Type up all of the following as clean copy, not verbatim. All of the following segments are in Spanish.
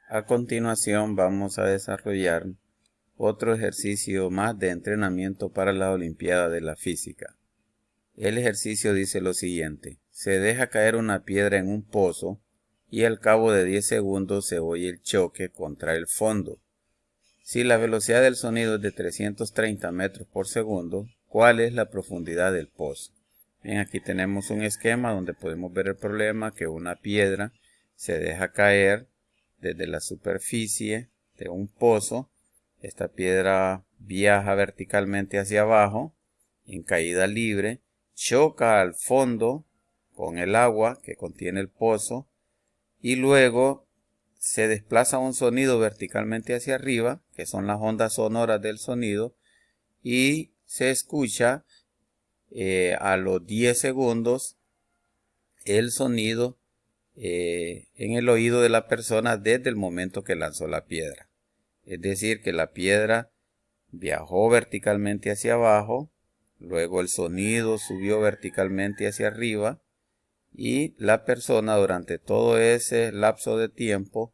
A continuación vamos a desarrollar otro ejercicio más de entrenamiento para la Olimpiada de la Física. El ejercicio dice lo siguiente: se deja caer una piedra en un pozo y al cabo de 10 segundos se oye el choque contra el fondo. Si la velocidad del sonido es de 330 metros por segundo, ¿cuál es la profundidad del pozo? Bien, aquí tenemos un esquema donde podemos ver el problema que una piedra se deja caer desde la superficie de un pozo. Esta piedra viaja verticalmente hacia abajo en caída libre, choca al fondo con el agua que contiene el pozo y luego se desplaza un sonido verticalmente hacia arriba, que son las ondas sonoras del sonido, y se escucha a los 10 segundos el sonido en el oído de la persona desde el momento que lanzó la piedra. Es decir, que la piedra viajó verticalmente hacia abajo, luego el sonido subió verticalmente hacia arriba y la persona durante todo ese lapso de tiempo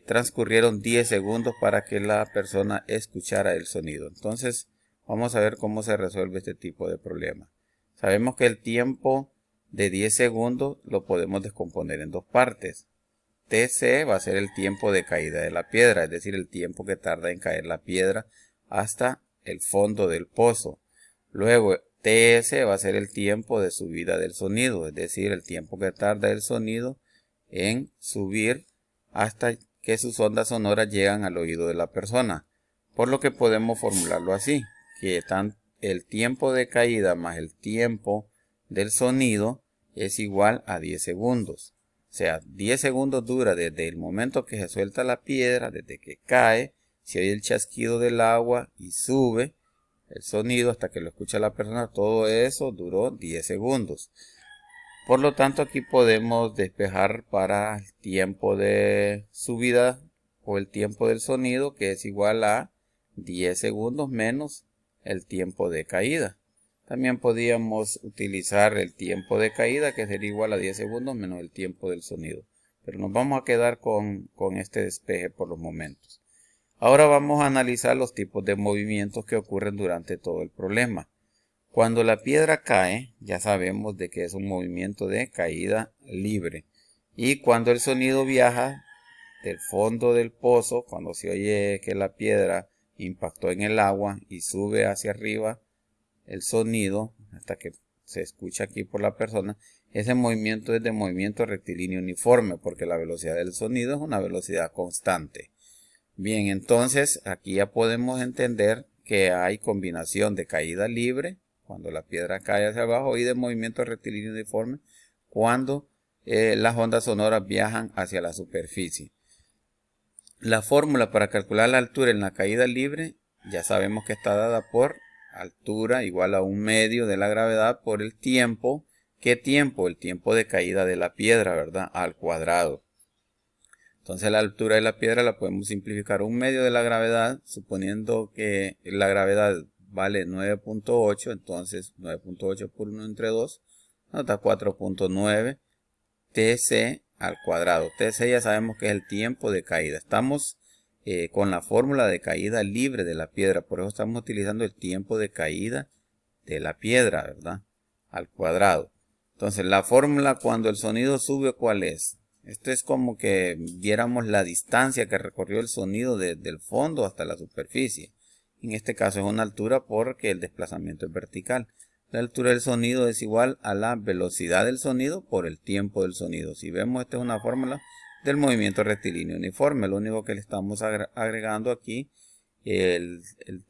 transcurrieron 10 segundos para que la persona escuchara el sonido. Entonces vamos a ver cómo se resuelve este tipo de problema. Sabemos que el tiempo de 10 segundos lo podemos descomponer en dos partes. TC va a ser el tiempo de caída de la piedra, es decir, el tiempo que tarda en caer la piedra hasta el fondo del pozo. Luego TS va a ser el tiempo de subida del sonido, es decir, el tiempo que tarda el sonido en subir hasta que sus ondas sonoras llegan al oído de la persona. Por lo que podemos formularlo así, que el tiempo de caída más el tiempo del sonido es igual a 10 segundos. O sea, 10 segundos dura desde el momento que se suelta la piedra, desde que cae, se oye el chasquido del agua y sube el sonido hasta que lo escucha la persona. Todo eso duró 10 segundos. Por lo tanto, aquí podemos despejar para el tiempo de subida o el tiempo del sonido, que es igual a 10 segundos menos el tiempo de caída. También podíamos utilizar el tiempo de caída, que sería igual a 10 segundos menos el tiempo del sonido. Pero nos vamos a quedar con este despeje por los momentos. Ahora vamos a analizar los tipos de movimientos que ocurren durante todo el problema. Cuando la piedra cae, ya sabemos de que es un movimiento de caída libre. Y cuando el sonido viaja del fondo del pozo, cuando se oye que la piedra impactó en el agua y sube hacia arriba el sonido hasta que se escucha aquí por la persona, ese movimiento es de movimiento rectilíneo uniforme porque la velocidad del sonido es una velocidad constante. Bien, entonces aquí ya podemos entender que hay combinación de caída libre cuando la piedra cae hacia abajo y de movimiento rectilíneo uniforme cuando las ondas sonoras viajan hacia la superficie. La fórmula para calcular la altura en la caída libre ya sabemos que está dada por altura igual a un medio de la gravedad por el tiempo. ¿Qué tiempo? El tiempo de caída de la piedra, ¿verdad? Al cuadrado. Entonces la altura de la piedra la podemos simplificar un medio de la gravedad, suponiendo que la gravedad vale 9.8, entonces 9.8 por 1 entre 2 nos da 4.9 TC al cuadrado. TC ya sabemos que es el tiempo de caída. Estamos con la fórmula de caída libre de la piedra, por eso estamos utilizando el tiempo de caída de la piedra, ¿verdad? Al cuadrado. Entonces la fórmula cuando el sonido sube, ¿cuál es? Esto es como que viéramos la distancia que recorrió el sonido desde el fondo hasta la superficie. En este caso es una altura porque el desplazamiento es vertical. La altura del sonido es igual a la velocidad del sonido por el tiempo del sonido. Si vemos, esta es una fórmula del movimiento rectilíneo uniforme. Lo único que le estamos agregando aquí el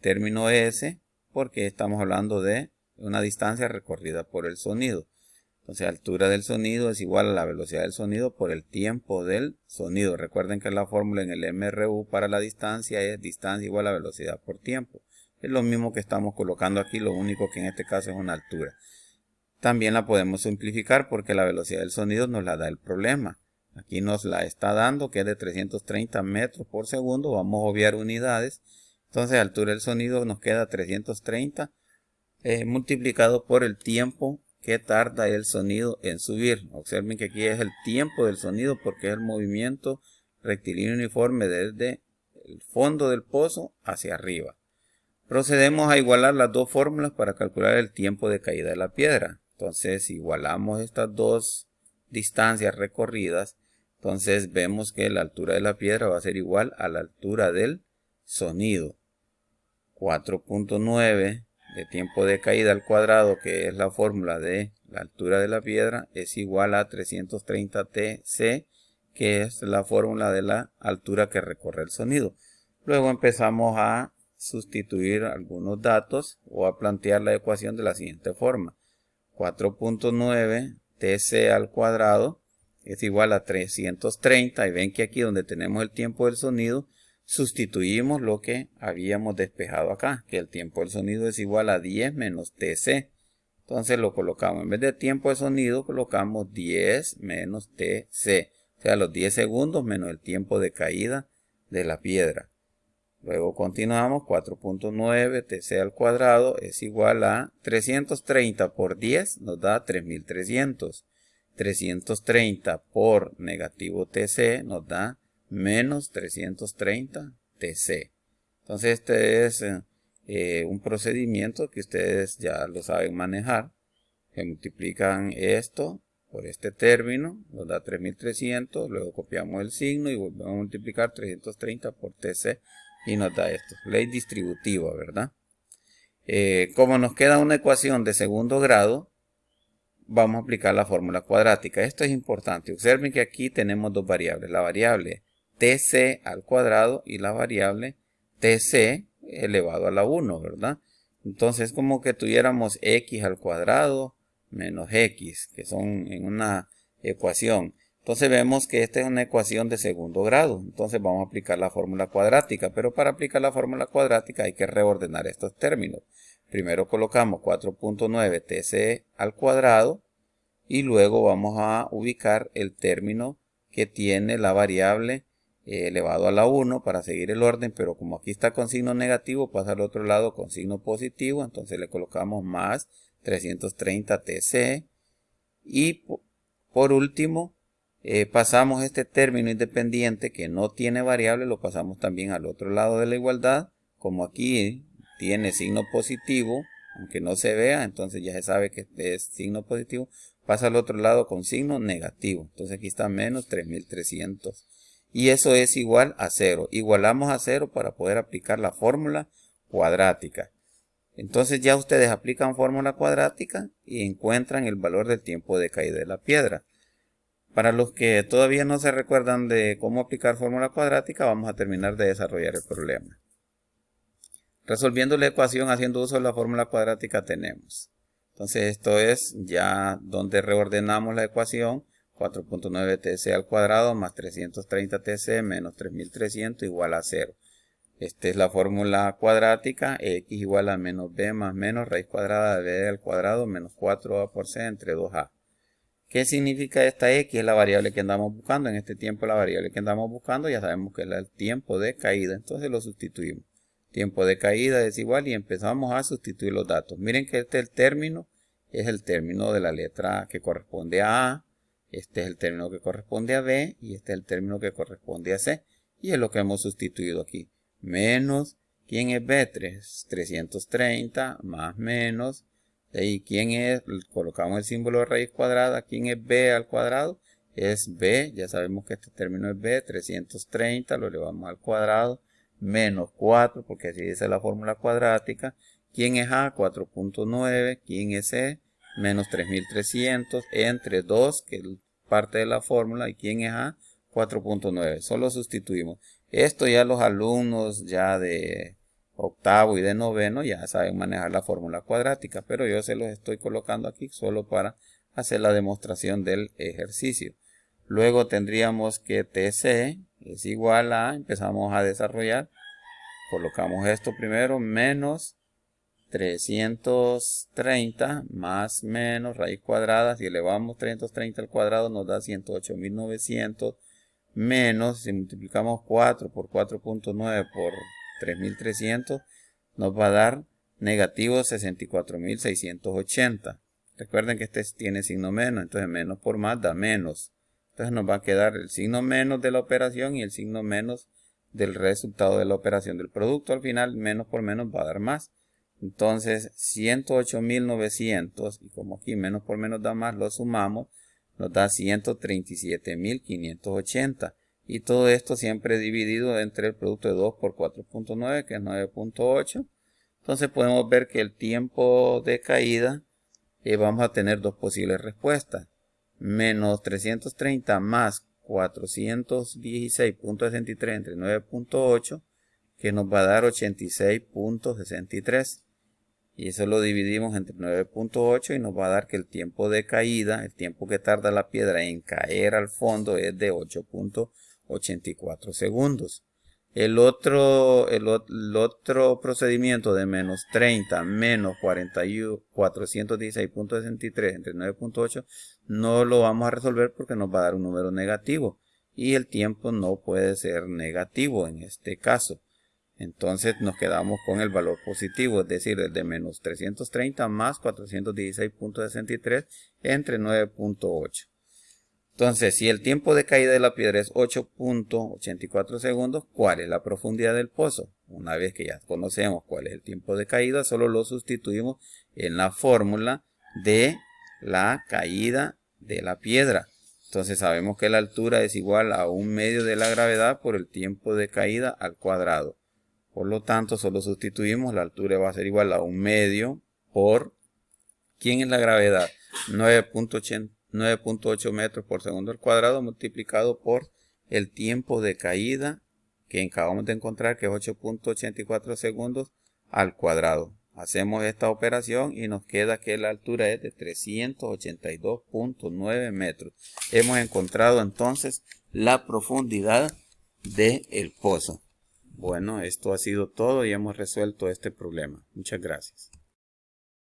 término S porque estamos hablando de una distancia recorrida por el sonido. Entonces, la altura del sonido es igual a la velocidad del sonido por el tiempo del sonido. Recuerden que la fórmula en el MRU para la distancia es distancia igual a velocidad por tiempo. Es lo mismo que estamos colocando aquí, lo único que en este caso es una altura. También la podemos simplificar porque la velocidad del sonido nos la da el problema. Aquí nos la está dando que es de 330 metros por segundo. Vamos a obviar unidades. Entonces, la altura del sonido nos queda 330 multiplicado por el tiempo que tarda el sonido en subir. Observen que aquí es el tiempo del sonido porque es el movimiento rectilíneo uniforme desde el fondo del pozo hacia arriba. Procedemos a igualar las dos fórmulas para calcular el tiempo de caída de la piedra. Entonces igualamos estas dos distancias recorridas. Entonces vemos que la altura de la piedra va a ser igual a la altura del sonido. 4.9 de tiempo de caída al cuadrado, que es la fórmula de la altura de la piedra, es igual a 330 TC, que es la fórmula de la altura que recorre el sonido. Luego empezamos a sustituir algunos datos o a plantear la ecuación de la siguiente forma. 4.9 TC al cuadrado es igual a 330, y ven que aquí donde tenemos el tiempo del sonido, sustituimos lo que habíamos despejado acá, que el tiempo del sonido es igual a 10 menos TC. Entonces lo colocamos, en vez de tiempo de sonido, colocamos 10 menos TC. O sea, los 10 segundos menos el tiempo de caída de la piedra. Luego continuamos, 4.9 TC al cuadrado es igual a 330 por 10 nos da 3300. 330 por negativo TC nos da menos 330 TC. Entonces este es un procedimiento que ustedes ya lo saben manejar. Se multiplican esto por este término, nos da 3300, luego copiamos el signo y volvemos a multiplicar 330 por TC y nos da esto. Ley distributiva, ¿verdad? Como nos queda una ecuación de segundo grado, vamos a aplicar la fórmula cuadrática. Esto es importante. Observen que aquí tenemos dos variables. La variable TC al cuadrado y la variable TC elevado a la 1, ¿verdad? Entonces es como que tuviéramos X al cuadrado menos X, que son en una ecuación. Entonces vemos que esta es una ecuación de segundo grado. Entonces vamos a aplicar la fórmula cuadrática. Pero para aplicar la fórmula cuadrática hay que reordenar estos términos. Primero colocamos 4.9 TC al cuadrado y luego vamos a ubicar el término que tiene la variable elevado a la 1 para seguir el orden, pero como aquí está con signo negativo, pasa al otro lado con signo positivo, entonces le colocamos más 330 TC y por último pasamos este término independiente que no tiene variable, lo pasamos también al otro lado de la igualdad. Como aquí tiene signo positivo, aunque no se vea, entonces ya se sabe que es signo positivo, pasa al otro lado con signo negativo. Entonces aquí está menos 3300. Y eso es igual a 0. Igualamos a 0 para poder aplicar la fórmula cuadrática. Entonces ya ustedes aplican fórmula cuadrática y encuentran el valor del tiempo de caída de la piedra. Para los que todavía no se recuerdan de cómo aplicar fórmula cuadrática, vamos a terminar de desarrollar el problema. Resolviendo la ecuación haciendo uso de la fórmula cuadrática tenemos. Entonces esto es ya donde reordenamos la ecuación. 4.9 TC al cuadrado más 330 TC menos 3300 igual a 0. Esta es la fórmula cuadrática. X igual a menos b más menos raíz cuadrada de b al cuadrado menos 4a por c entre 2a. ¿Qué significa esta X? Es la variable que andamos buscando. En este tiempo la variable que andamos buscando ya sabemos que es el tiempo de caída. Entonces lo sustituimos. Tiempo de caída es igual y empezamos a sustituir los datos. Miren que este es el término de la letra que corresponde a A. Este es el término que corresponde a B y este es el término que corresponde a C. Y es lo que hemos sustituido aquí. Menos, ¿quién es B? 330 más menos. ¿Y quién es? Colocamos el símbolo de raíz cuadrada. ¿Quién es B al cuadrado? Es B. Ya sabemos que este término es B. 330 lo elevamos al cuadrado. Menos 4 porque así dice la fórmula cuadrática. ¿Quién es A? 4.9. ¿Quién es C? Menos 3300 entre 2, que es parte de la fórmula. ¿Y quién es A? 4.9. Solo sustituimos. Esto ya los alumnos ya de octavo y de noveno ya saben manejar la fórmula cuadrática, pero yo se los estoy colocando aquí solo para hacer la demostración del ejercicio. Luego tendríamos que TC es igual a, empezamos a desarrollar, colocamos esto primero, menos 330 más menos raíz cuadrada, si elevamos 330 al cuadrado nos da 108.900 menos, si multiplicamos 4 por 4.9 por 3.300 nos va a dar negativo 64.680. Recuerden que este tiene signo menos, entonces menos por más da menos. Entonces nos va a quedar el signo menos de la operación y el signo menos del resultado de la operación del producto. Al final, menos por menos va a dar más. Entonces, 108.900, y como aquí menos por menos da más, lo sumamos, nos da 137.580. Y todo esto siempre dividido entre el producto de 2 por 4.9, que es 9.8. Entonces podemos ver que el tiempo de caída, vamos a tener dos posibles respuestas. Menos 330 más 416.63 entre 9.8, que nos va a dar 86.63. Y eso lo dividimos entre 9.8 y nos va a dar que el tiempo de caída, el tiempo que tarda la piedra en caer al fondo, es de 8.84 segundos. El otro procedimiento de menos 30 menos 416.63 entre 9.8 no lo vamos a resolver porque nos va a dar un número negativo y el tiempo no puede ser negativo en este caso. Entonces nos quedamos con el valor positivo, es decir, el de menos 330 más 416.63 entre 9.8. Entonces, si el tiempo de caída de la piedra es 8.84 segundos, ¿cuál es la profundidad del pozo? Una vez que ya conocemos cuál es el tiempo de caída, solo lo sustituimos en la fórmula de la caída de la piedra. Entonces sabemos que la altura es igual a 1/2 de la gravedad por el tiempo de caída al cuadrado. Por lo tanto, solo sustituimos, la altura va a ser igual a 1/2 por, ¿quién es la gravedad? 9.8 metros por segundo al cuadrado multiplicado por el tiempo de caída que acabamos de encontrar, que es 8.84 segundos al cuadrado. Hacemos esta operación y nos queda que la altura es de 382.9 metros. Hemos encontrado entonces la profundidad del pozo. Bueno, esto ha sido todo y hemos resuelto este problema. Muchas gracias.